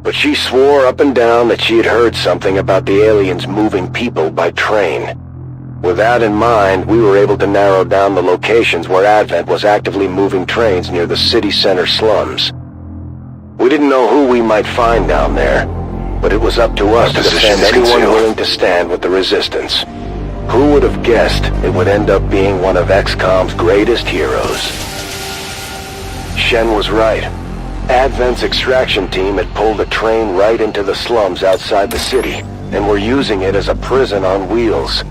but she swore up and down that she had heard something about the aliens moving people by train. With that in mind, we were able to narrow down the locations where Advent was actively moving trains near the city center slums. We didn't know who we might find down there, but it was up to us to defend anyone willing to stand with the Resistance. Who would have guessed it would end up being one of XCOM's greatest heroes? Shen was right. Advent's extraction team had pulled a train right into the slums outside the city, and were using it as a prison on wheels.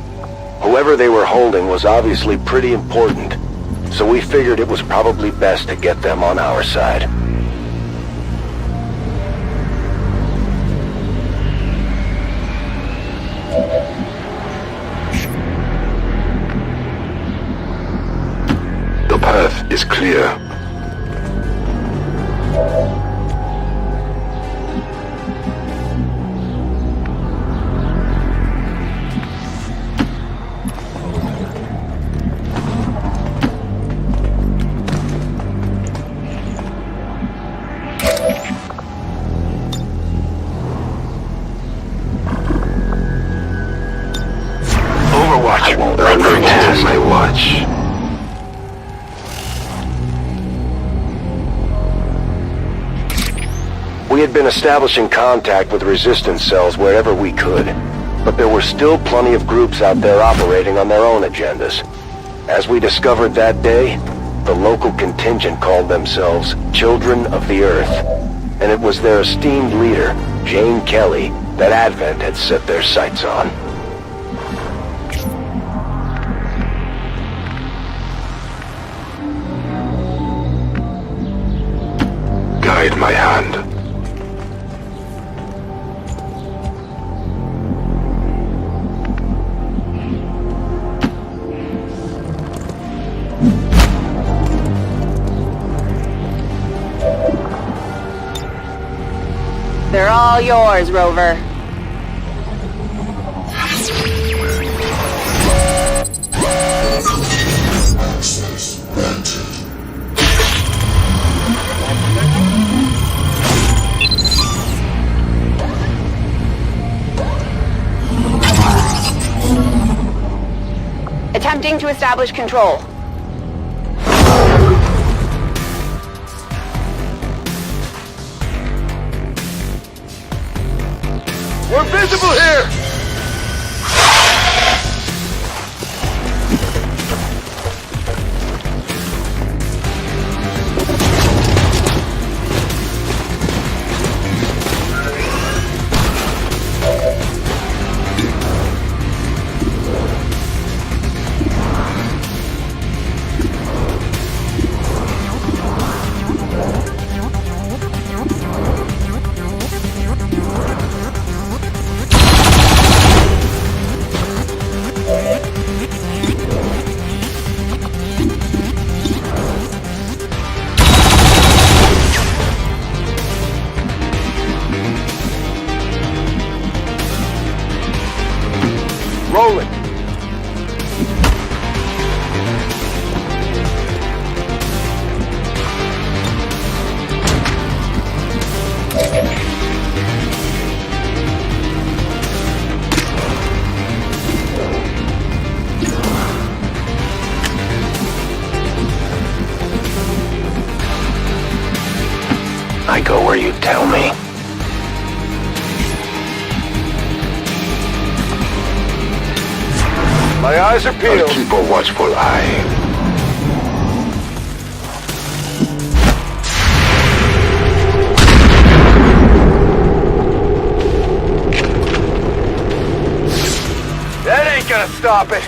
Whoever they were holding was obviously pretty important, so we figured it was probably best to get them on our side. The path is clear. Overwatch won't let me test my watch. We had been establishing contact with Resistance cells wherever we could, but there were still plenty of groups out there operating on their own agendas. As we discovered that day, the local contingent called themselves Children of the Earth, and it was their esteemed leader, Jane Kelly, that Advent had set their sights on. Guide my hand. They're all yours, Rover. Access granted. Attempting to establish control. We're visible here! Rolling. I go where you tell me. My eyes are peeled. I'll keep a watchful eye. That ain't gonna stop it.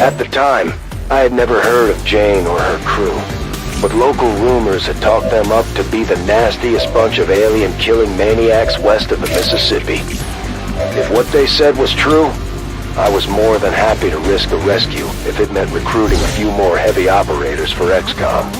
At the time, I had never heard of Jane or her crew, but local rumors had talked them up to be the nastiest bunch of alien-killing maniacs west of the Mississippi. If what they said was true, I was more than happy to risk a rescue if it meant recruiting a few more heavy operators for XCOM.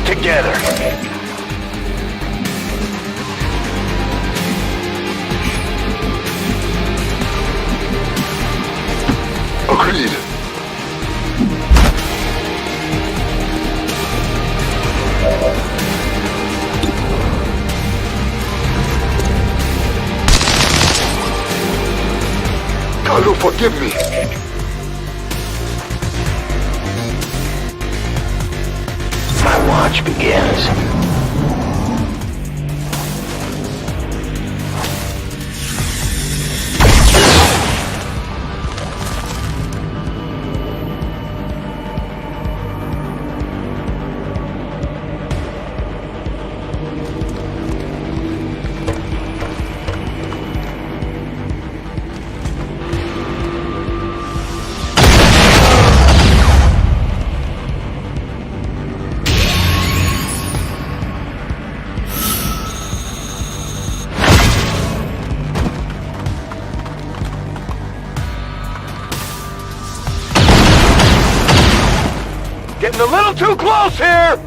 Together. Agreed. Carlo, forgive me. My watch begins. Getting a little too close here!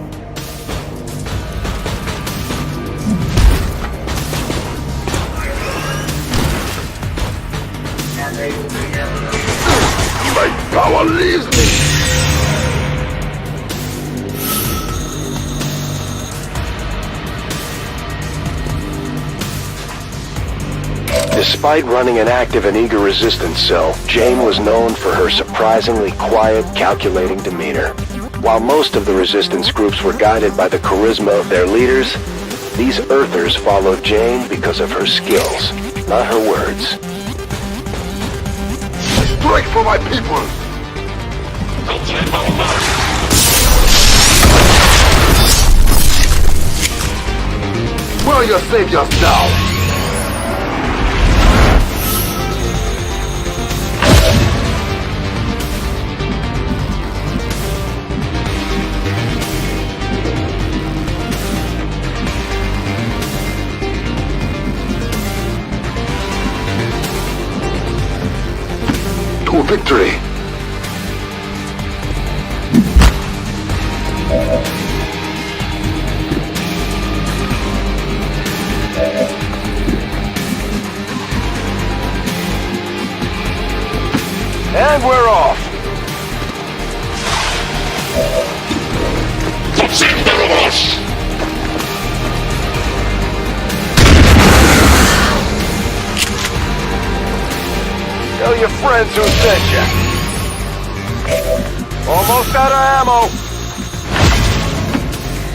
My power leaves me. Despite running an active and eager resistance cell, Jane was known for her surprisingly quiet, calculating demeanor. While most of the resistance groups were guided by the charisma of their leaders, these Earthers followed Jane because of her skills, not her words. Strike for my people! Where are your saviors now? To victory! And we're off! Tell your friends who sent you. Almost out of ammo.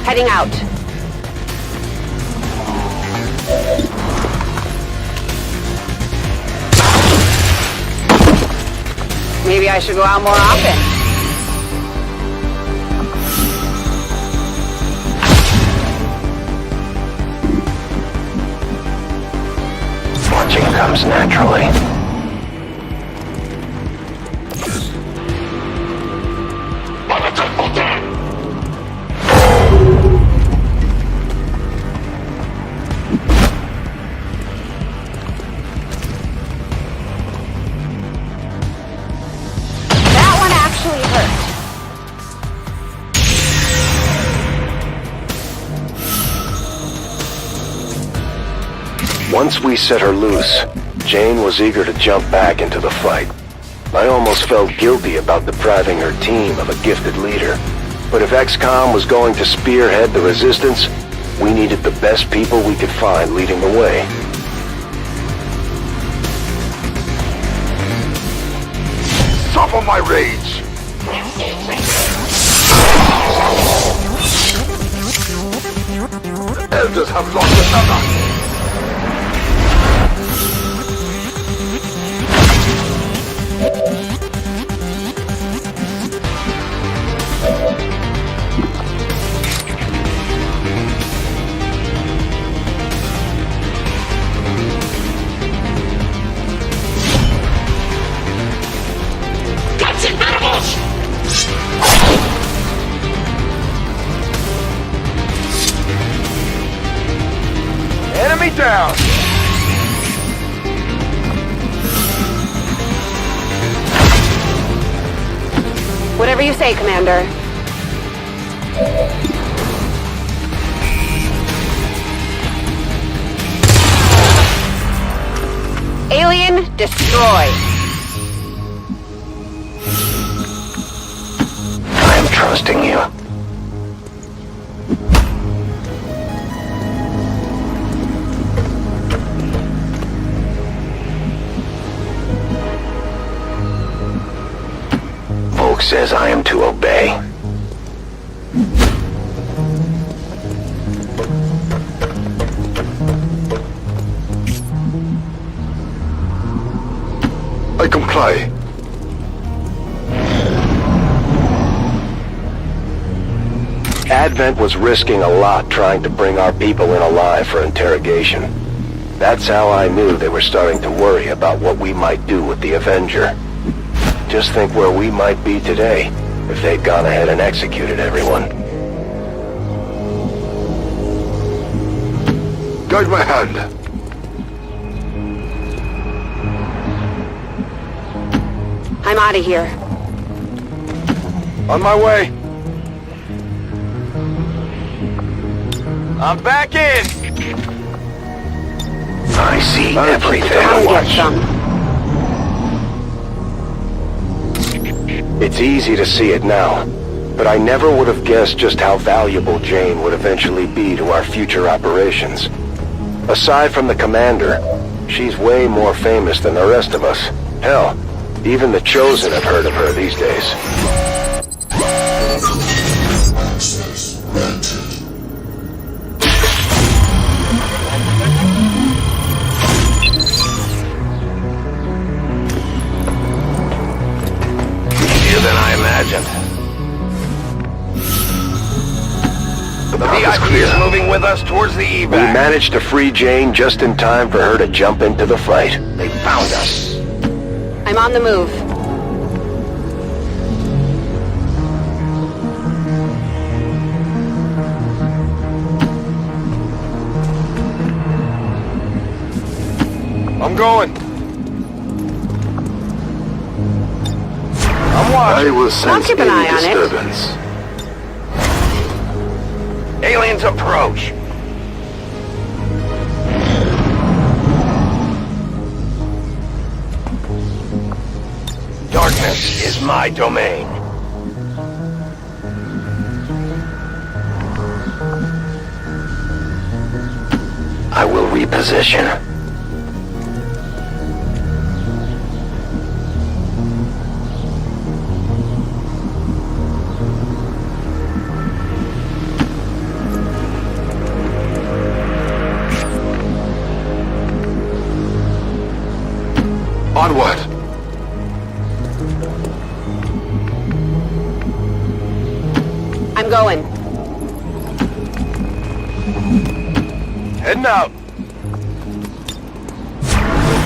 Heading out. Maybe I should go out more often. Watching comes naturally. Once we set her loose, Jane was eager to jump back into the fight. I almost felt guilty about depriving her team of a gifted leader. But if XCOM was going to spearhead the resistance, we needed the best people we could find leading the way. Suffer my rage! Elders have lost another! Enemy down! Whatever you say, Commander. Alien destroyed. I am trusting you. Volk says I am to obey. I comply. Advent was risking a lot trying to bring our people in alive for interrogation. That's how I knew they were starting to worry about what we might do with the Avenger. Just think where we might be today if they'd gone ahead and executed everyone. Guide my hand. I'm out of here. On my way. I'm back in! I see everything. Come get some. It's easy to see it now, but I never would have guessed just how valuable Jane would eventually be to our future operations. Aside from the commander, she's way more famous than the rest of us. Hell, even the Chosen have heard of her these days. Access granted. Easier than I imagined. The VIP is moving with us towards the evac. We managed to free Jane just in time for her to jump into the fight. They found us. I'm on the move. I'm going. I'm watching. I will sense keep an eye any on it. disturbance. Aliens approach. Darkness is my domain. I will reposition. Onward. I'm going. Heading out.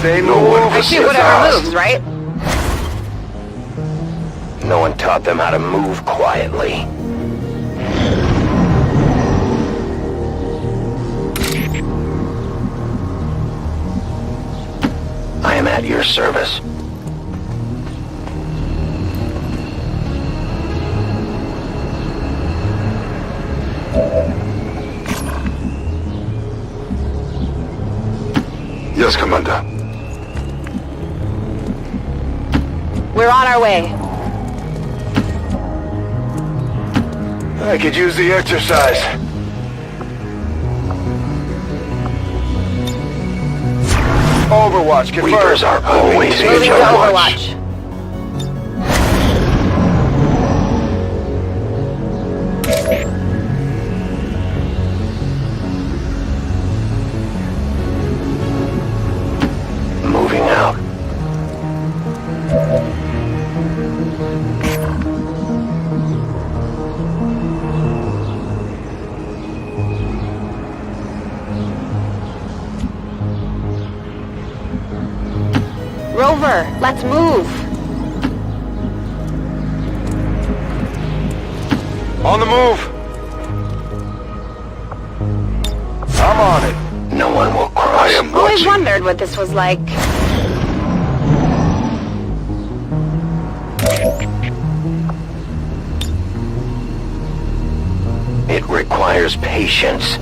They No move. one I shoot Yes, whatever moves, right? No one taught them how to move quietly. I am at your service. Yes, Commander. We're on our way. I could use the exercise. Overwatch, confirmed. Reapers are always in Moving to charge. Overwatch. Moving out. Rover, let's move. On the move. I'm on it. No one will cross. I am Always watching. wondered what this was like. It requires patience.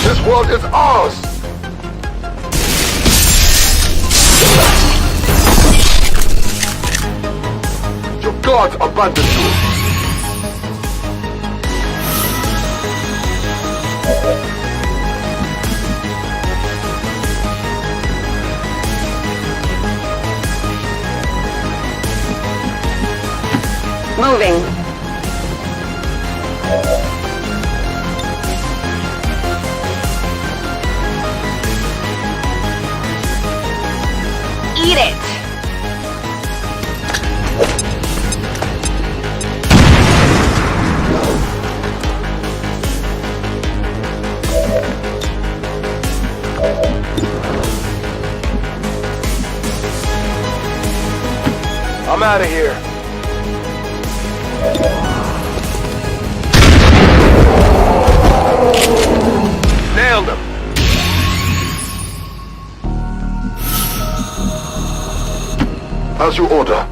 This world is ours! Your gods abandoned you! Moving. Eat it! I'm out of here. Nailed him. As you order.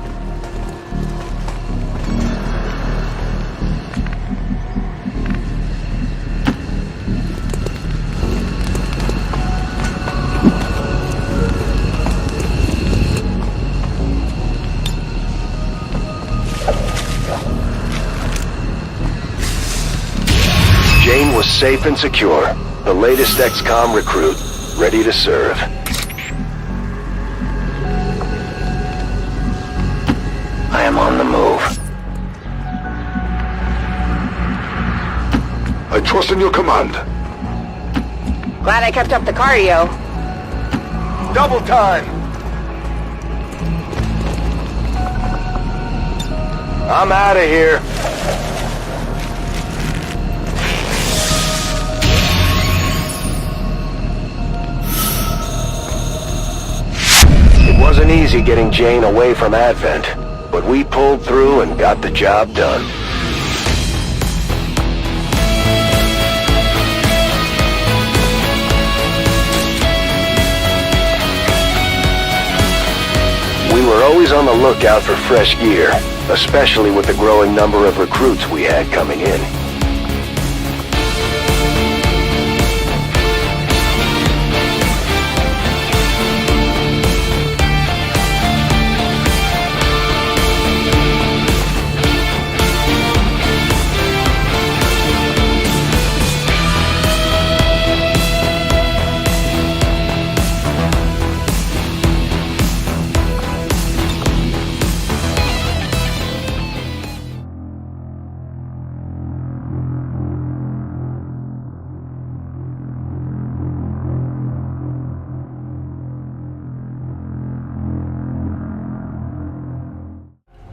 Jane was safe and secure. The latest XCOM recruit, ready to serve. I am on the move. I trust in your command. Glad I kept up the cardio. Double time. I'm out of here. It wasn't easy getting Jane away from Advent, but we pulled through and got the job done. We were always on the lookout for fresh gear, especially with the growing number of recruits we had coming in.